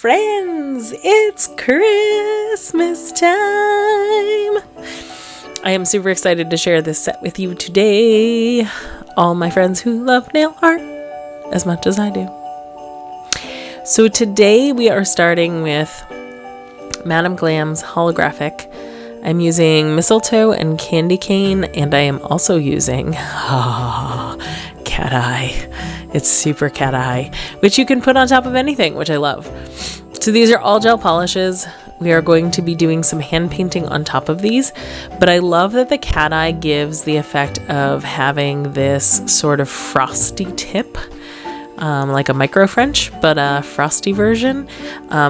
friends, it's Christmas time. I am super excited to share this set with you today. All my friends who love nail art as much as I do. So today we are starting with Madam Glam's holographic. I'm using mistletoe and candy cane, and I am also using cat eye. It's super cat eye, which you can put on top of anything, which I love. So these are all gel polishes. We are going to be doing some hand painting on top of these, but I love that the cat eye gives the effect of having this sort of frosty tip, like a micro French, but a frosty version,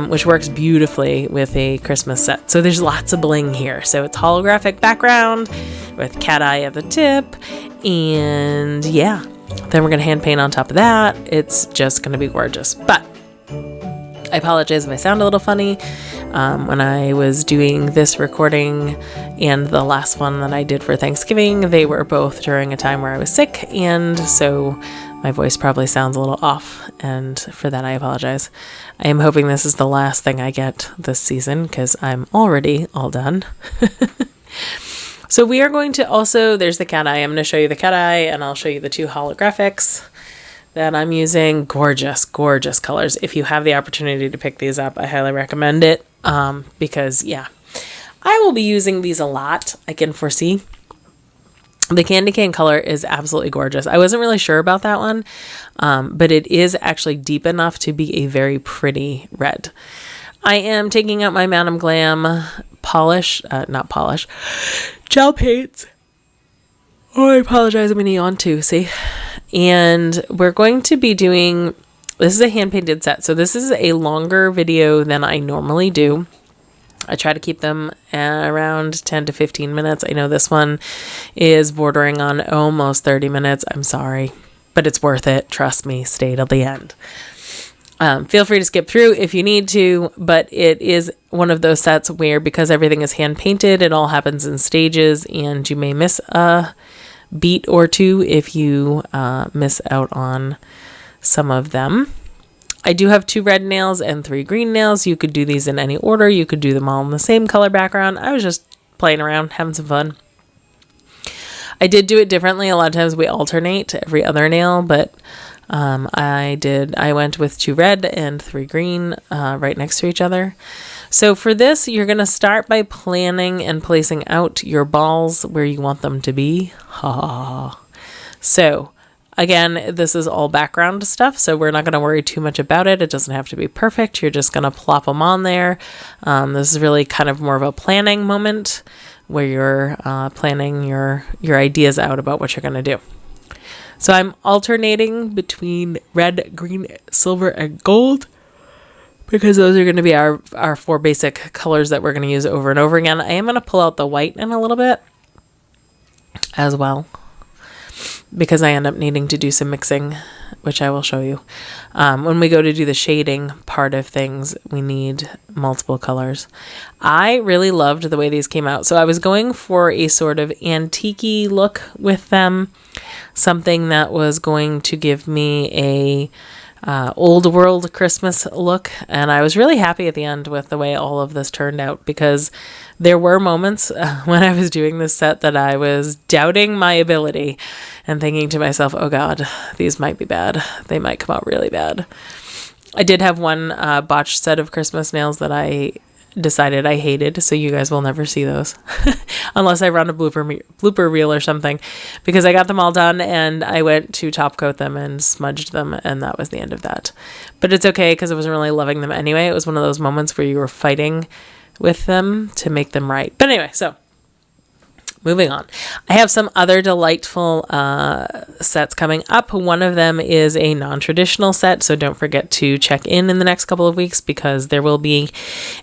which works beautifully with a Christmas set. So there's lots of bling here. So it's holographic background with cat eye at the tip, and yeah. Then we're going to hand paint on top of that. It's just going to be gorgeous. But I apologize if I sound a little funny. When I was doing this recording and the last one that I did for Thanksgiving, they were both during a time where I was sick. And so my voice probably sounds a little off. And for that, I apologize. I am hoping this is the last thing I get this season because I'm already all done. So we are going to also, there's the cat eye. I'm going to show you the cat eye, and I'll show you the two holographics that I'm using. Gorgeous, gorgeous colors. If you have the opportunity to pick these up, I highly recommend it because, yeah, I will be using these a lot. I can foresee. The candy cane color is absolutely gorgeous. I wasn't really sure about that one, but it is actually deep enough to be a very pretty red. I am taking out my Madam Glam gel paints. Oh, I apologize. I'm going to yawn too, see? And we're going to be doing, this is a hand painted set. So this is a longer video than I normally do. I try to keep them around 10 to 15 minutes. I know this one is bordering on almost 30 minutes. I'm sorry, but it's worth it. Trust me, stay till the end. Feel free to skip through if you need to, but it is one of those sets where, because everything is hand painted, it all happens in stages, and you may miss a beat or two if you miss out on some of them. I do have 2 red nails and 3 green nails. You could do these in any order. You could do them all in the same color background. I was just playing around, having some fun. I did do it differently. A lot of times we alternate every other nail, but I went with 2 red and 3 green right next to each other. So for this, you're going to start by planning and placing out your balls where you want them to be. So again, this is all background stuff, so we're not going to worry too much about it. It doesn't have to be perfect. You're just going to plop them on there. This is really kind of more of a planning moment where you're planning your ideas out about what you're going to do. So I'm alternating between red, green, silver, and gold because those are going to be our 4 basic colors that we're going to use over and over again. I am going to pull out the white in a little bit as well because I end up needing to do some mixing, which I will show you. When we go to do the shading part of things, we need multiple colors. I really loved the way these came out. So I was going for a sort of antique-y look with them. Something that was going to give me a old world Christmas look, and I was really happy at the end with the way all of this turned out because there were moments when I was doing this set that I was doubting my ability and thinking to myself, oh god, these might be bad. They might come out really bad. I did have one botched set of Christmas nails that I decided I hated, so you guys will never see those unless I run a blooper reel or something, because I got them all done and I went to top coat them and smudged them, and that was the end of that. But it's okay because I wasn't really loving them anyway. It was one of those moments where you were fighting with them to make them right. But anyway, so moving on. I have some other delightful sets coming up. One of them is a non-traditional set, so don't forget to check in the next couple of weeks because there will be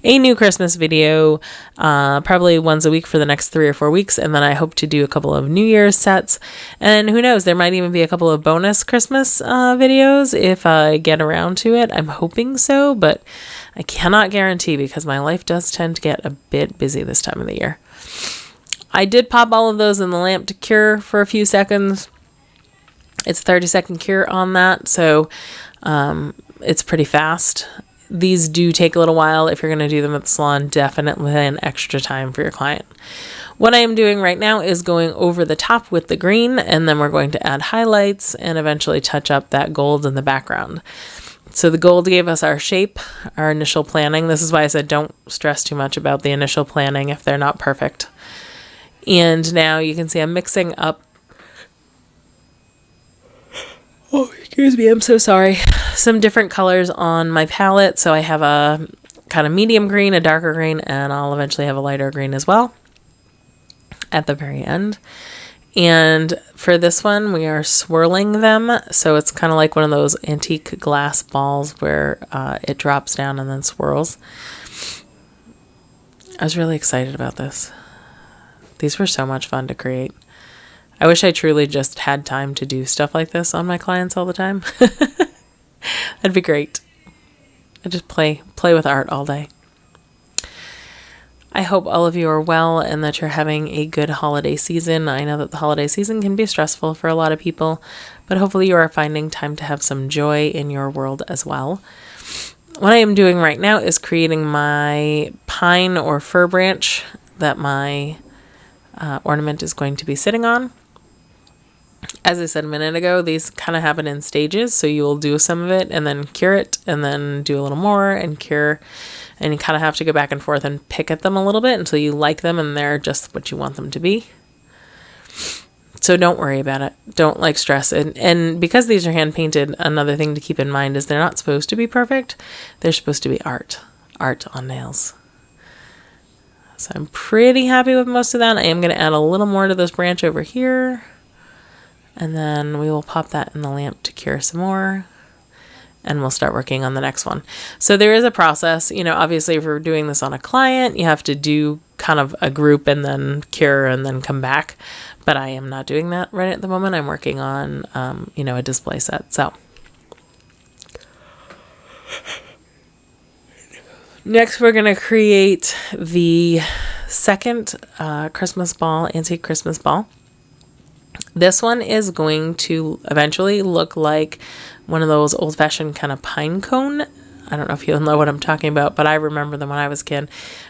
a new Christmas video probably once a week for the next 3 or 4 weeks, and then I hope to do a couple of New Year's sets, and who knows, there might even be a couple of bonus Christmas videos if I get around to it. I'm hoping so, but I cannot guarantee because my life does tend to get a bit busy this time of the year. I did pop all of those in the lamp to cure for a few seconds. It's a 30-second cure on that, so it's pretty fast. these do take a little while. If you're going to do them at the salon, definitely an extra time for your client. What I am doing right now is going over the top with the green, and then we're going to add highlights and eventually touch up that gold in the background. So the gold gave us our shape, our initial planning. This is why I said don't stress too much about the initial planning if they're not perfect. And now you can see I'm mixing up, oh, excuse me, I'm so sorry, some different colors on my palette. So I have a kind of medium green, a darker green, and I'll eventually have a lighter green as well at the very end. And for this one, we are swirling them. So it's kind of like one of those antique glass balls where it drops down and then swirls. I was really excited about this. These were so much fun to create. I wish I truly just had time to do stuff like this on my clients all the time. That'd be great. I just play with art all day. I hope all of you are well and that you're having a good holiday season. I know that the holiday season can be stressful for a lot of people, but hopefully you are finding time to have some joy in your world as well. What I am doing right now is creating my pine or fir branch that my ornament is going to be sitting on. As I said a minute ago, these kind of happen in stages, so you will do some of it and then cure it and then do a little more and cure. And you kind of have to go back and forth and pick at them a little bit until you like them and they're just what you want them to be. So don't worry about it. Don't stress it. And because these are hand painted, another thing to keep in mind is they're not supposed to be perfect. They're supposed to be art on nails. So I'm pretty happy with most of that. I am going to add a little more to this branch over here. And then we will pop that in the lamp to cure some more. And we'll start working on the next one. So there is a process, obviously if we're doing this on a client, you have to do kind of a group and then cure and then come back. But I am not doing that right at the moment. I'm working on, a display set. So next we're going to create the second Christmas ball, antique Christmas ball. This one is going to eventually look like one of those old-fashioned kind of pine cone. I don't know if you'll know what I'm talking about, but I remember them when I was a kid.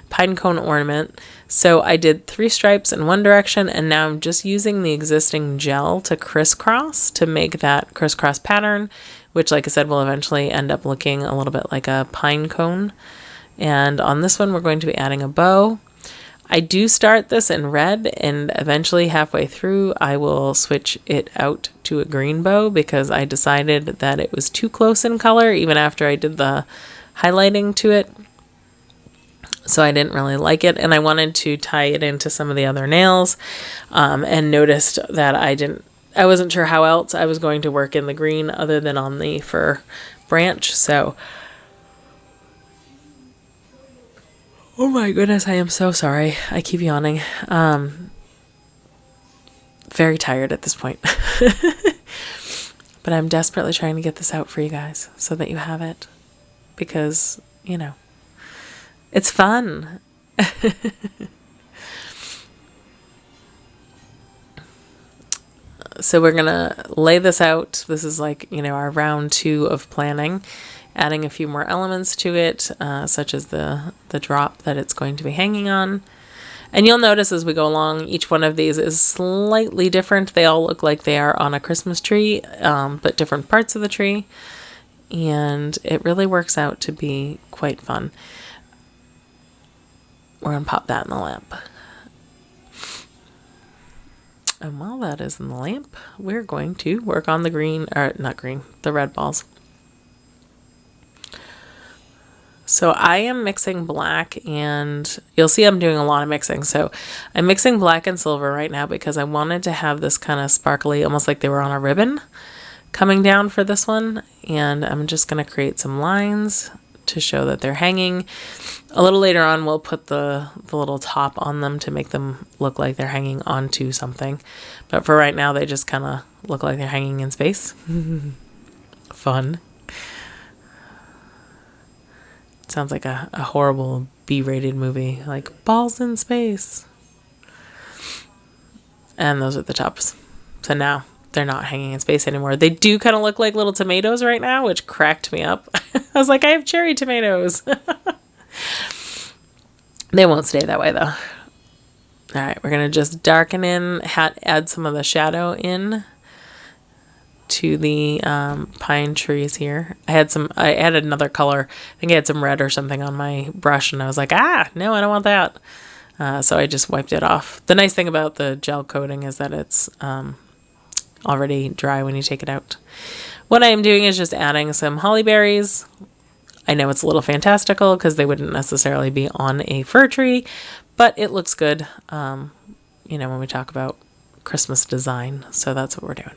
Pine cone ornament. So I did 3 stripes in one direction, and now I'm just using the existing gel to crisscross to make that crisscross pattern, which, like I said, will eventually end up looking a little bit like a pine cone. And on this one, we're going to be adding a bow. I do start this in red, and eventually halfway through I will switch it out to a green bow because I decided that it was too close in color even after I did the highlighting to it. So I didn't really like it, and I wanted to tie it into some of the other nails, and noticed that I wasn't sure how else I was going to work in the green other than on the fir branch. So oh my goodness, I am so sorry. I keep yawning. Very tired at this point. But I'm desperately trying to get this out for you guys so that you have it. Because, it's fun. So we're going to lay this out. This is our round 2 of planning. Adding a few more elements to it, such as the drop that it's going to be hanging on. And you'll notice as we go along, each one of these is slightly different. They all look like they are on a Christmas tree, but different parts of the tree. And it really works out to be quite fun. We're going to pop that in the lamp. And while that is in the lamp, we're going to work on the red balls. So I am mixing black, and you'll see I'm doing a lot of mixing. So I'm mixing black and silver right now because I wanted to have this kind of sparkly, almost like they were on a ribbon coming down for this one. And I'm just going to create some lines to show that they're hanging. A little later on, we'll put the little top on them to make them look like they're hanging onto something. But for right now, they just kind of look like they're hanging in space. Fun. Sounds like a horrible B-rated movie, like Balls in Space. And those are the tops. So now they're not hanging in space anymore. They do kind of look like little tomatoes right now, which cracked me up. I was like, I have cherry tomatoes. They won't stay that way though. All right, we're going to just darken in, add some of the shadow in to the pine trees here. I added another color. I think I had some red or something on my brush, and I was like, no, I don't want that. So I just wiped it off. The nice thing about the gel coating is that it's already dry when you take it out. What I am doing is just adding some holly berries. I know it's a little fantastical because they wouldn't necessarily be on a fir tree, but it looks good, when we talk about Christmas design. So that's what we're doing.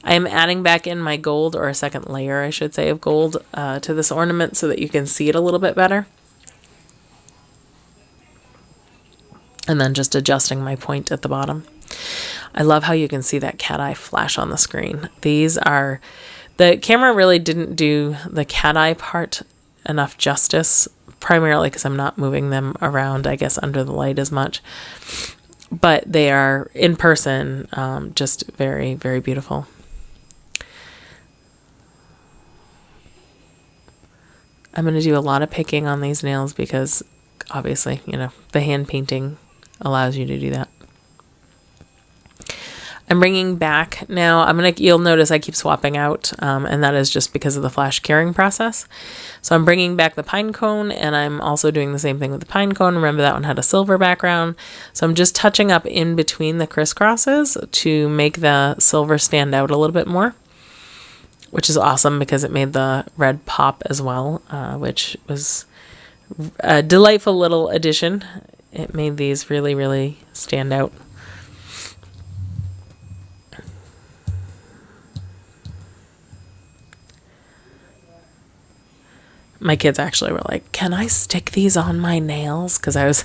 I am adding back in my gold, or a second layer, I should say, of gold to this ornament so that you can see it a little bit better. And then just adjusting my point at the bottom. I love how you can see that cat eye flash on the screen. The camera really didn't do the cat eye part enough justice, primarily because I'm not moving them around, I guess, under the light as much. But they are, in person, just very, very beautiful. I'm going to do a lot of picking on these nails because, obviously, the hand painting allows you to do that. I'm bringing back now, you'll notice I keep swapping out, and that is just because of the flash curing process. So I'm bringing back the pine cone, and I'm also doing the same thing with the pine cone. Remember that one had a silver background. So I'm just touching up in between the crisscrosses to make the silver stand out a little bit more, which is awesome because it made the red pop as well, which was a delightful little addition. It made these really, really stand out. My kids actually were like, can I stick these on my nails? Because I was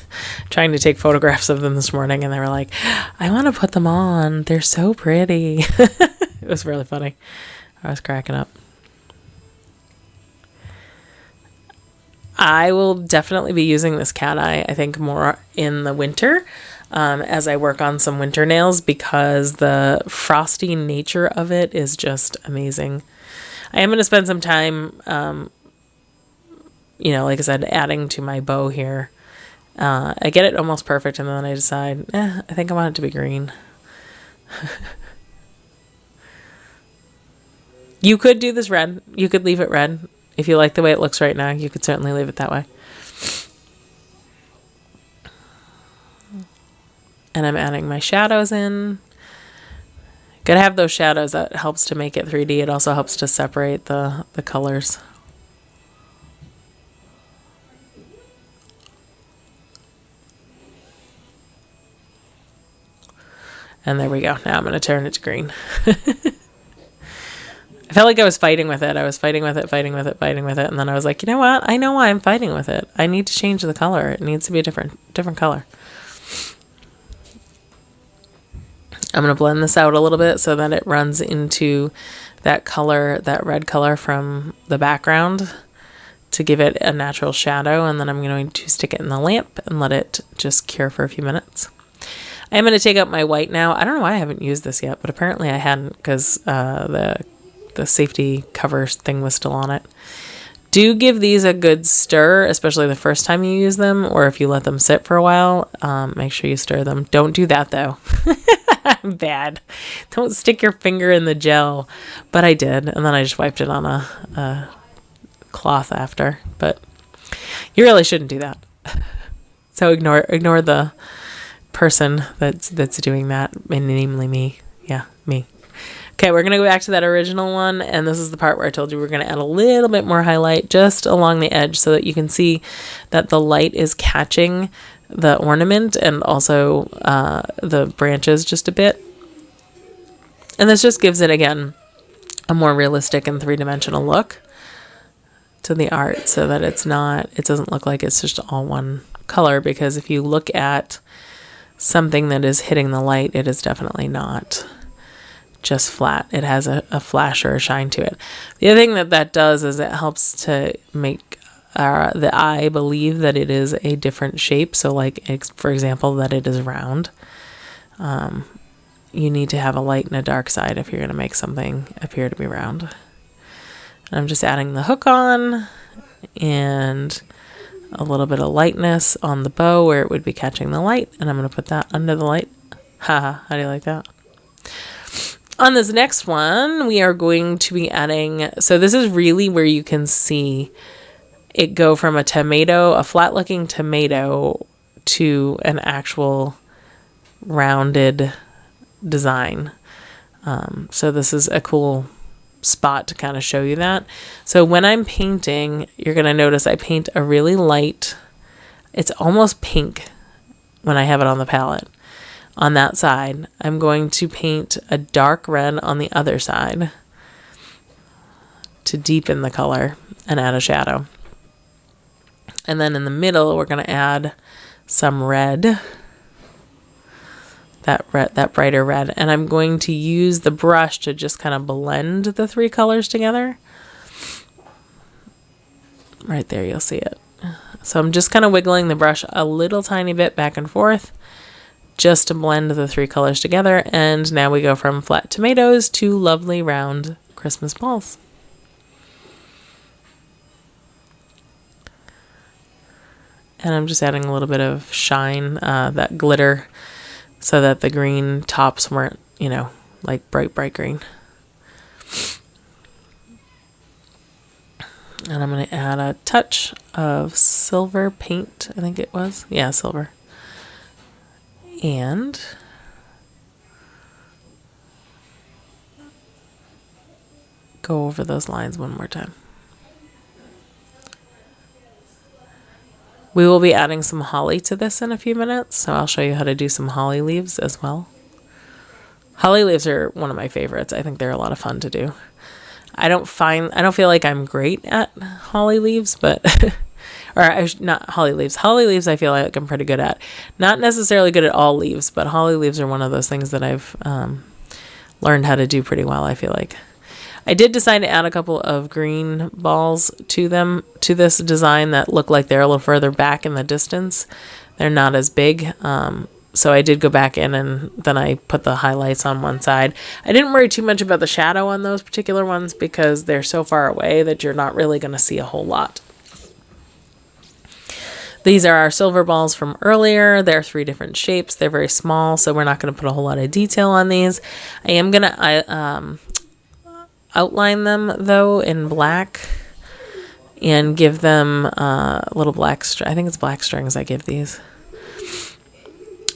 trying to take photographs of them this morning, and they were like, I want to put them on. They're so pretty. It was really funny. I was cracking up. I will definitely be using this cat eye, I think, more in the winter as I work on some winter nails because the frosty nature of it is just amazing. I am going to spend some time like I said, adding to my bow here. I get it almost perfect, and then I decide, I think I want it to be green. You could do this red. You could leave it red. If you like the way it looks right now, you could certainly leave it that way. And I'm adding my shadows in. Gotta have those shadows. That helps to make it 3D. It also helps to separate the colors. And there we go. Now I'm going to turn it to green. I felt like I was fighting with it. I was fighting with it. And then I was like, you know what? I know why I'm fighting with it. I need to change the color. It needs to be a different color. I'm going to blend this out a little bit so that it runs into that color, that red color from the background to give it a natural shadow. And then I'm going to stick it in the lamp and let it just cure for a few minutes. I'm going to take out my white now. I don't know why I haven't used this yet, but apparently I hadn't because the safety cover thing was still on it. Do give these a good stir, especially the first time you use them, or if you let them sit for a while. Make sure you stir them. Don't do that, though. I'm bad. Don't stick your finger in the gel. But I did, and then I just wiped it on a cloth after. But you really shouldn't do that. So ignore the person that's doing that, and namely me. Yeah, me. Okay, we're going to go back to that original one, and this is the part where I told you we're going to add a little bit more highlight just along the edge so that you can see that the light is catching the ornament and also the branches just a bit. And this just gives it, again, a more realistic and three-dimensional look to the art so that it doesn't look like it's just all one color, because if you look at something that is hitting the light, it is definitely not just flat. It has a flash or a shine to it. The other thing that does is it helps to make the eye believe that it is a different shape. So like, for example, that it is round. you need to have a light and a dark side if you're going to make something appear to be round. And I'm just adding the hook on and a little bit of lightness on the bow where it would be catching the light. And I'm going to put that under the light. Haha, how do you like that? On this next one, we are going to be adding, so this is really where you can see it go from a tomato, a flat looking tomato, to an actual rounded design. So this is a cool spot to kind of show you that. So when I'm painting, you're going to notice I paint a really light, it's almost pink when I have it on the palette. On that side, I'm going to paint a dark red on the other side to deepen the color and add a shadow. And then in the middle, we're going to add some red, that brighter red. And I'm going to use the brush to just kind of blend the three colors together. Right there, you'll see it. So I'm just kind of wiggling the brush a little tiny bit back and forth, just to blend the three colors together. And now we go from flat tomatoes to lovely round Christmas balls. And I'm just adding a little bit of shine, that glitter, so that the green tops weren't, you know, like bright green. And I'm going to add a touch of silver paint, I think it was. Yeah, silver. And go over those lines one more time. We will be adding some holly to this in a few minutes, so I'll show you how to do some holly leaves as well. Holly leaves are one of my favorites. I think they're a lot of fun to do. I don't feel like I'm great at holly leaves, but not holly leaves. Holly leaves I feel like I'm pretty good at. Not necessarily good at all leaves, but holly leaves are one of those things that I've learned how to do pretty well, I feel like. I did decide to add a couple of green balls to this design that look like they're a little further back in the distance. They're not as big. So I did go back in and then I put the highlights on one side. I didn't worry too much about the shadow on those particular ones because they're so far away that you're not really going to see a whole lot. These are our silver balls from earlier. They're 3 different shapes. They're very small, so we're not going to put a whole lot of detail on these. I am going to outline them, though, in black and give them a little black I think it's black strings I give these.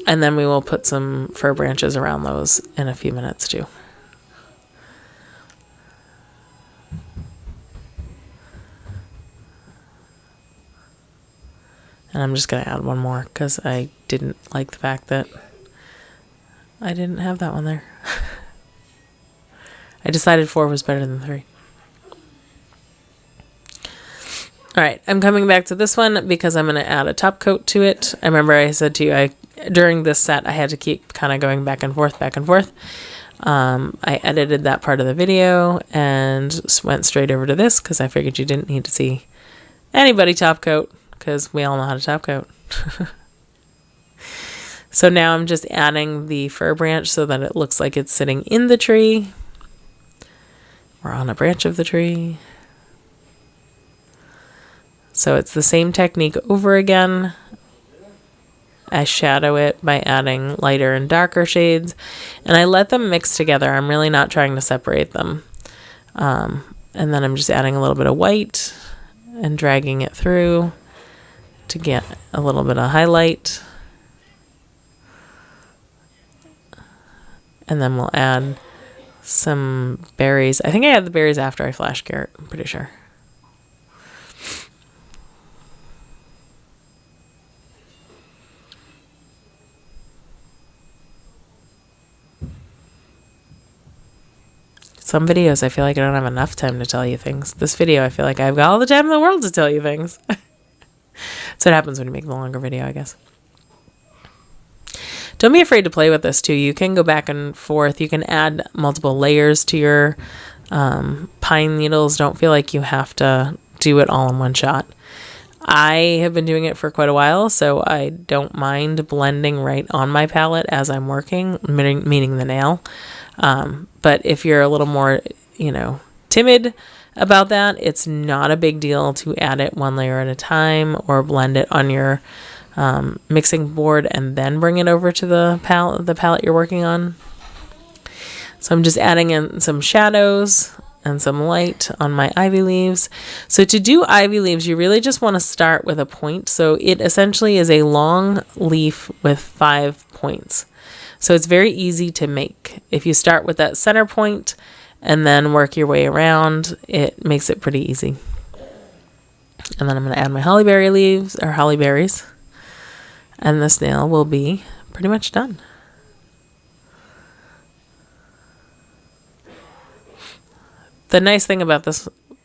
And then we will put some fir branches around those in a few minutes, too. And I'm just going to add one more because I didn't like the fact that I didn't have that one there. I decided 4 was better than 3. All right, I'm coming back to this one because I'm going to add a top coat to it. I remember I said to you, during this set, I had to keep kind of going back and forth. I edited that part of the video and went straight over to this because I figured you didn't need to see anybody top coat because we all know how to top coat. So now I'm just adding the fir branch so that it looks like it's sitting in the tree or on a branch of the tree. So it's the same technique over again. I shadow it by adding lighter and darker shades, and I let them mix together. I'm really not trying to separate them. And then I'm just adding a little bit of white and dragging it through to get a little bit of highlight. And then we'll add some berries. I think I had the berries after I flash carrot, I'm pretty sure. Some videos, I feel like I don't have enough time to tell you things. This video, I feel like I've got all the time in the world to tell you things. So it happens when you make the longer video, I guess. Don't be afraid to play with this, too. You can go back and forth. You can add multiple layers to your pine needles. Don't feel like you have to do it all in one shot. I have been doing it for quite a while, so I don't mind blending right on my palette as I'm working, meaning the nail. But if you're a little more, timid about that, it's not a big deal to add it one layer at a time or blend it on your mixing board and then bring it over to the palette you're working on. So I'm just adding in some shadows and some light on my ivy leaves. So to do ivy leaves, you really just want to start with a point. So it essentially is a long leaf with 5 points. So it's very easy to make. If you start with that center point and then work your way around, it makes it pretty easy. And then I'm going to add my hollyberry leaves, or holly berries, and this nail will be pretty much done. The nice thing about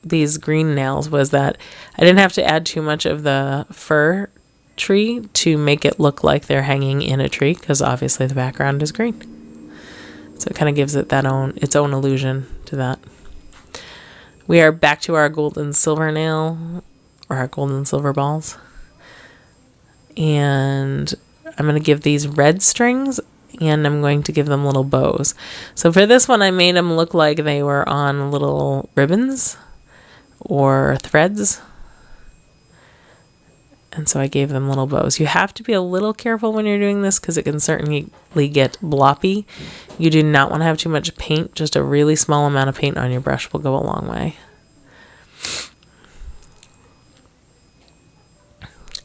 these green nails was that I didn't have to add too much of the fir tree to make it look like they're hanging in a tree, because obviously the background is green. So it kind of gives it its own illusion to that. We are back to our gold and silver nail, or our gold and silver balls. And I'm going to give these red strings, and I'm going to give them little bows. So for this one, I made them look like they were on little ribbons or threads. And so I gave them little bows. You have to be a little careful when you're doing this because it can certainly get bloppy. You do not want to have too much paint. Just a really small amount of paint on your brush will go a long way.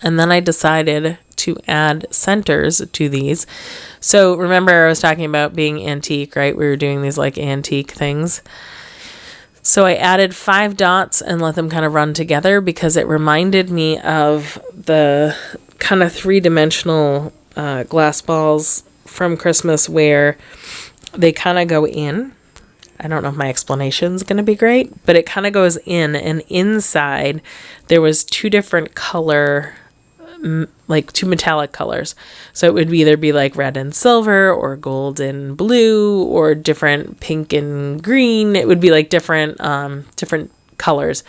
And then I decided to add centers to these. So remember I was talking about being antique, right? We were doing these like antique things. So I added 5 dots and let them kind of run together because it reminded me of the kind of 3-dimensional glass balls from Christmas where they kind of go in. I don't know if my explanation is going to be great, but it kind of goes in, and inside there was 2 different color, like 2 metallic colors. So it would either be like red and silver or gold and blue or different pink and green. It would be like different colors.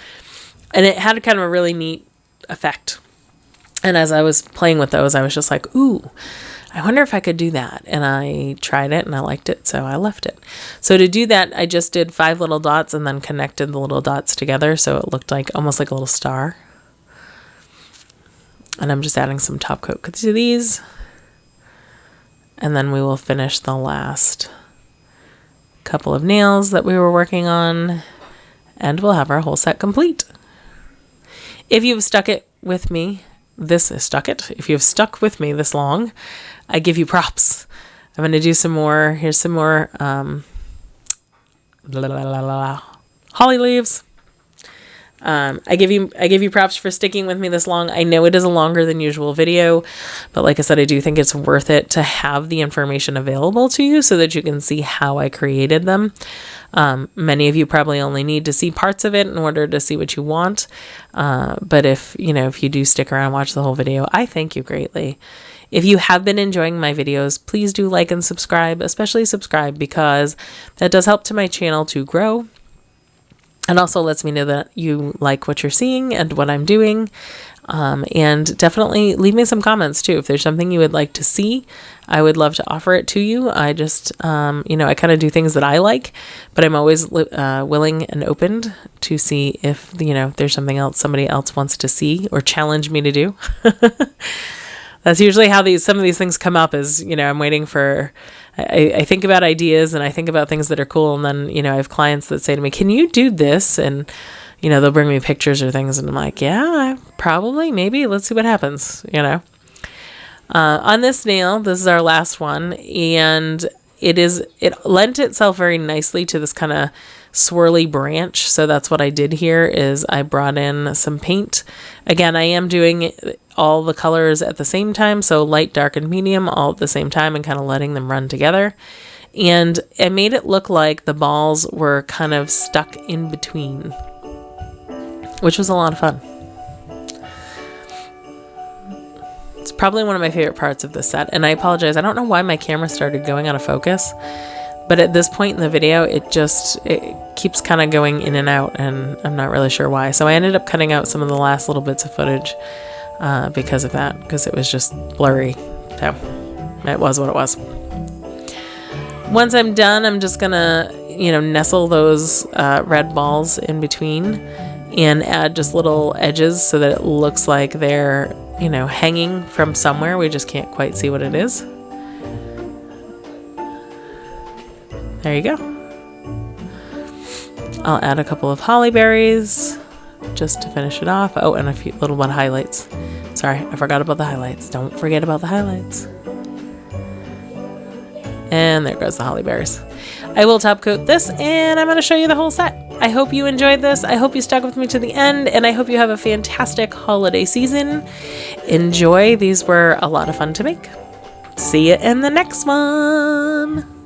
And it had kind of a really neat effect. And as I was playing with those, I was just like, ooh, I wonder if I could do that. And I tried it and I liked it, so I left it. So to do that, I just did 5 little dots and then connected the little dots together so it looked like almost like a little star. And I'm just adding some top coat to these. And then we will finish the last couple of nails that we were working on. And we'll have our whole set complete. If you've stuck with me this long, I give you props. I'm going to do some more. Here's some more holly leaves. I give you props for sticking with me this long. I know it is a longer than usual video, but like I said, I do think it's worth it to have the information available to you so that you can see how I created them. Many of you probably only need to see parts of it in order to see what you want. But if you do stick around and watch the whole video, I thank you greatly. If you have been enjoying my videos, please do like and subscribe, especially subscribe, because that does help to my channel to grow. And also lets me know that you like what you're seeing and what I'm doing. And definitely leave me some comments too. If there's something you would like to see, I would love to offer it to you. I just, I kind of do things that I like, but I'm always willing and open to see if, there's something else somebody else wants to see or challenge me to do. That's usually how some of these things come up is, I'm waiting for, I think about ideas and I think about things that are cool. And then, I have clients that say to me, can you do this? And, they'll bring me pictures or things. And I'm like, yeah, probably, maybe. Let's see what happens, On this nail, this is our last one. And it lent itself very nicely to this kind of swirly branch. So that's what I did here is I brought in some paint. Again, I am doing all the colors at the same time. So light, dark, and medium all at the same time and kind of letting them run together. And I made it look like the balls were kind of stuck in between, which was a lot of fun. It's probably one of my favorite parts of this set. And I apologize. I don't know why my camera started going out of focus, But at this point in the video, it keeps kind of going in and out, and I'm not really sure why. So I ended up cutting out some of the last little bits of footage because of that, because it was just blurry. So it was what it was. Once I'm done, I'm just gonna, nestle those red balls in between and add just little edges so that it looks like they're, hanging from somewhere. We just can't quite see what it is. There you go. I'll add a couple of holly berries just to finish it off. Oh, and a few little one highlights. Sorry, I forgot about the highlights. Don't forget about the highlights. And there goes the holly berries. I will top coat this, and I'm going to show you the whole set. I hope you enjoyed this. I hope you stuck with me to the end, and I hope you have a fantastic holiday season. Enjoy. These were a lot of fun to make. See you in the next one.